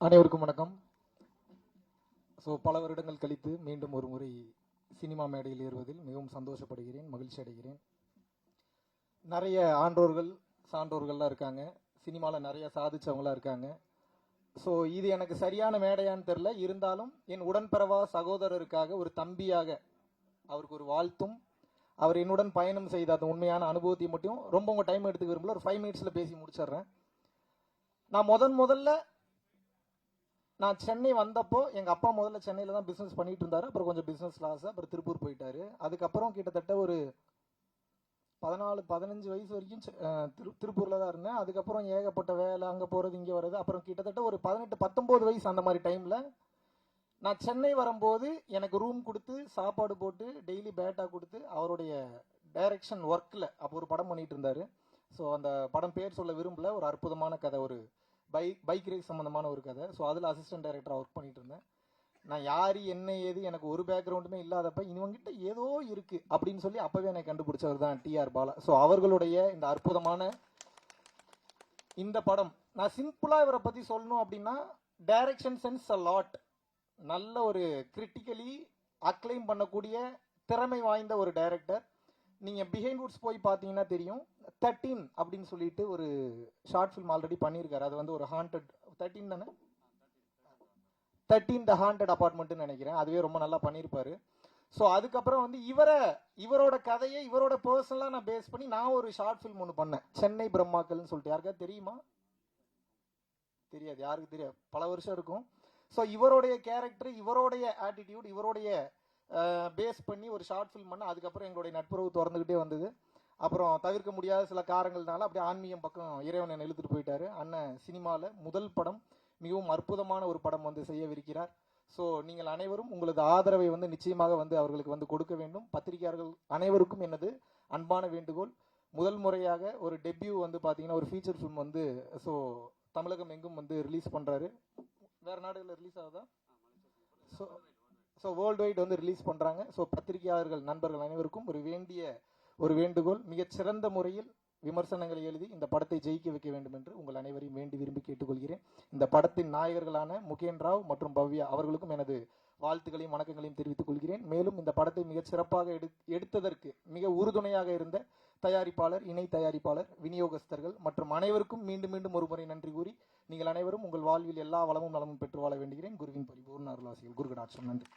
அனைவருக்கும் வணக்கம். பல வருடங்கள் கழித்து மீண்டும் ஒரு முறை சினிமா மேடையில் ஏறுவதில் மிகவும் சந்தோஷப்படுகிறேன், மகிழ்ச்சி அடைகிறேன். நிறைய ஆன்றோர்கள் சான்றோர்கள்லாம் இருக்காங்க, சினிமாவில் நிறைய சாதிச்சவங்களாம் இருக்காங்க. இது எனக்கு சரியான மேடையான்னு தெரில, இருந்தாலும் என் உடன்பிறவா சகோதரருக்காக ஒரு தம்பியாக அவருக்கு ஒரு வாழ்த்தும், அவர் என்னுடன் பயணம் செய்த அந்த உண்மையான அனுபவத்தை மட்டும் ரொம்ப உங்கள் டைம் எடுத்துக்க விரும்பல, ஒரு 5 மினிட்ஸில் பேசி முடிச்சிடுறேன். நான் முதல்ல சென்னை வந்தப்போ எங்கள் அப்பா முதல்ல சென்னையில் தான் பிஸ்னஸ் பண்ணிட்டு இருந்தாரு. அப்புறம் கொஞ்சம் பிஸ்னஸ் லாஸ், அப்புறம் திருப்பூர் போயிட்டாரு. அதுக்கப்புறம் கிட்டத்தட்ட ஒரு 14-15 வயசு வரைக்கும் திருப்பூரில் தான் இருந்தேன். அதுக்கப்புறம் ஏகப்பட்ட வேலை, அங்கே போகிறது இங்கே வர்றது. அப்புறம் கிட்டத்தட்ட ஒரு 18-19 வயசு அந்த மாதிரி டைமில் நான் சென்னை வரும்போது எனக்கு ரூம் கொடுத்து சாப்பாடு போட்டு டெய்லி பேட்டா கொடுத்து அவருடைய டைரக்ஷன் ஒர்க்கில் அப்போ ஒரு படம் பண்ணிட்டு இருந்தார். அந்த படம் பேர் சொல்ல விரும்பல, ஒரு அற்புதமான கதை, ஒரு பைக் ரேஸ் சம்மந்தமான ஒரு கதை. அதில் அசிஸ்டன்ட் டைரக்டராக ஒர்க் பண்ணிட்டு இருந்தேன். நான் யார் என்ன ஏது எனக்கு ஒரு பேக்ரவுண்டுமே இல்லாதப்ப இவங்கிட்ட ஏதோ இருக்கு அப்படின்னு சொல்லி அப்பவே எனக்கு கண்டுபிடிச்சவர் தான் டிஆர் பாலா. அவர்களுடைய இந்த அற்புதமான இந்த படம், நான் சிம்பிளா இவரை பத்தி சொல்லணும் அப்படின்னா, டைரக்ஷன் சென்ஸ் அ லாட், நல்ல ஒரு கிரிட்டிக்கலி அக்ளைம் பண்ணக்கூடிய திறமை வாய்ந்த ஒரு டைரக்டர். நீங்க பிஹைண்ட் வுட்ஸ் போய் பார்த்தீங்கன்னா தெரியும், 13 அப்படின்னு சொல்லிட்டு ஒரு ஷார்ட் ஃபிலிம் ஆல்ரெடி பண்ணியிருக்காரு. அது வந்து ஒரு ஹாண்டட் 13 தானே, 13 த ஹாண்டட் அபார்ட்மெண்ட்னு நினைக்கிறேன். அதுவே ரொம்ப நல்லா பண்ணியிருப்பாரு. அதுக்கப்புறம் வந்து இவரோட கதையை இவரோட பர்சனலா நான் பேஸ் பண்ணி நான் ஒரு ஷார்ட் ஃபிலிம் ஒன்று பண்ணேன், சென்னை பிரம்மாக்கள்னு சொல்லிட்டு. யாருக்காவது தெரியுமா? தெரியாது, யாருக்கு தெரியாது, பல வருஷம் இருக்கும். இவருடைய கேரக்டர், இவருடைய ஆட்டிடியூட், இவருடைய பேஸ் பண்ணி ஒரு ஷார்ட் ஃபிலிம் பண்ண. அதுக்கப்புறம் எங்களுடைய நட்புறவு திறந்துகிட்டே வந்தது. அப்புறம் தவிர்க்க முடியாத சில காரணங்கள்னால அப்படியே ஆன்மீகம் பக்கம் இறைவனை இழுத்துட்டு போயிட்டாரு. அண்ணன் சினிமாவில் முதல் படம், மிகவும் அற்புதமான ஒரு படம் வந்து செய்யவிருக்கிறார். நீங்கள் அனைவரும் உங்களது ஆதரவை வந்து நிச்சயமாக வந்து அவர்களுக்கு வந்து கொடுக்க வேண்டும். பத்திரிகையாளர்கள் அனைவருக்கும் எனது அன்பான வேண்டுகோள். முதல் முறையாக ஒரு டெபியூ வந்து பார்த்தீங்கன்னா ஒரு ஃபீச்சர் ஃபிலிம் வந்து தமிழகம் எங்கும் வந்து ரிலீஸ் பண்ணுறாரு. வேற நாடுகளில் ரிலீஸ் ஆகுதா? வேர்ல்டு வைட் வந்து ரிலீஸ் பண்றாங்க. பத்திரிகையாளர்கள் நண்பர்கள் அனைவருக்கும் ஒரு வேண்டுகோள், மிகச்சிறந்த முறையில் விமர்சனங்களை எழுதி இந்த படத்தை ஜெயிக்க வைக்க வேண்டும் என்று உங்கள் அனைவரையும் வேண்டி விரும்பி கேட்டுக்கொள்கிறேன். இந்த படத்தின் நாயகர்களான முகேன் ராவ் மற்றும் பவ்யா அவர்களுக்கும் எனது வாழ்த்துக்களையும் வணக்கங்களையும் தெரிவித்துக் கொள்கிறேன். மேலும் இந்த படத்தை மிகச் சிறப்பாக எடுத்ததற்கு மிக உறுதுணையாக இருந்த தயாரிப்பாளர், இணை தயாரிப்பாளர், விநியோகஸ்தர்கள் மற்றும் அனைவருக்கும் மீண்டும் மீண்டும் ஒரு முறை நன்றி கூறி, நீங்கள் அனைவரும் உங்கள் வாழ்வில் எல்லா வளமும் நலமும் பெற்று வாழ வேண்டுகிறேன். குருவின் பரிபூர்ண அருளாசிகள். குரு கடாட்சம். நன்றி.